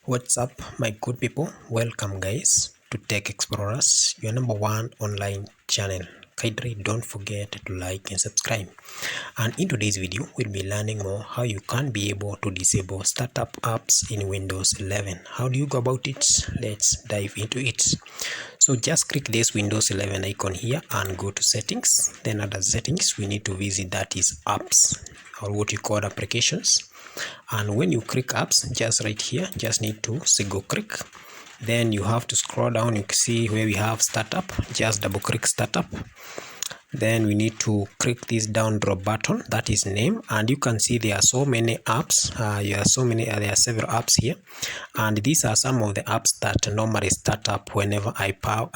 What's up, my good people? Welcome, guys, to Tech Explorers, your number one online channel. Kindly don't forget to like and subscribe. And in today's video, we'll be learning more how you can be able to disable startup apps in Windows 11. How do you go about it? Let's dive into it. So just click this Windows 11 icon here and go to settings. Then under settings, we need to visit that is apps, or what you call applications. And when you click apps, just right here, just need to single click. Then you have to scroll down. You can see where we have startup. Just double click startup. Then we need to click this down drop button, that is name, and you can see there are so many apps. There are several apps here, and these are some of the apps that normally start up whenever I power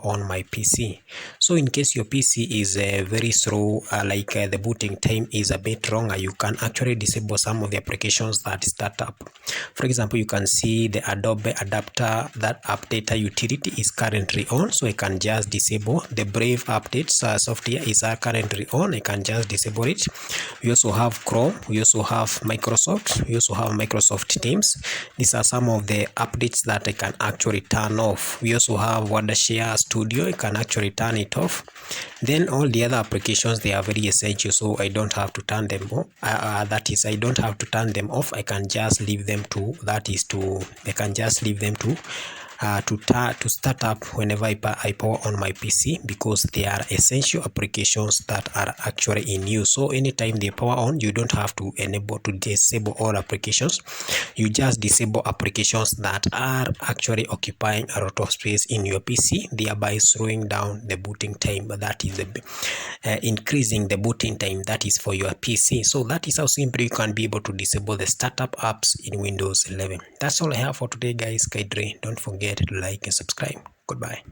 on my PC. So in case your PC is very slow, the booting time is a bit longer, you can actually disable some of the applications that start up. For example, you can see the Adobe Adapter, that updater utility is currently on, so I can just disable. The Brave updates software is currently on, I can just disable it. We also have Chrome, we also have Microsoft, we also have Microsoft Teams. These are some of the updates that I can actually turn off. We also have Wondershare Studio, I can actually turn it off. Then all the other applications, they are very essential, so I don't have to turn them off. I don't have to turn them off. I can just leave them to start up whenever I power on my PC, because they are essential applications that are actually in use. So anytime they power on, you don't have to disable all applications. You just disable applications that are actually occupying a lot of space in your PC, thereby slowing down the booting time. That is increasing the booting time that is for your PC. So that is how simply you can be able to disable the startup apps in Windows 11. That's all I have for today, guys. Don't forget to like and subscribe. Goodbye.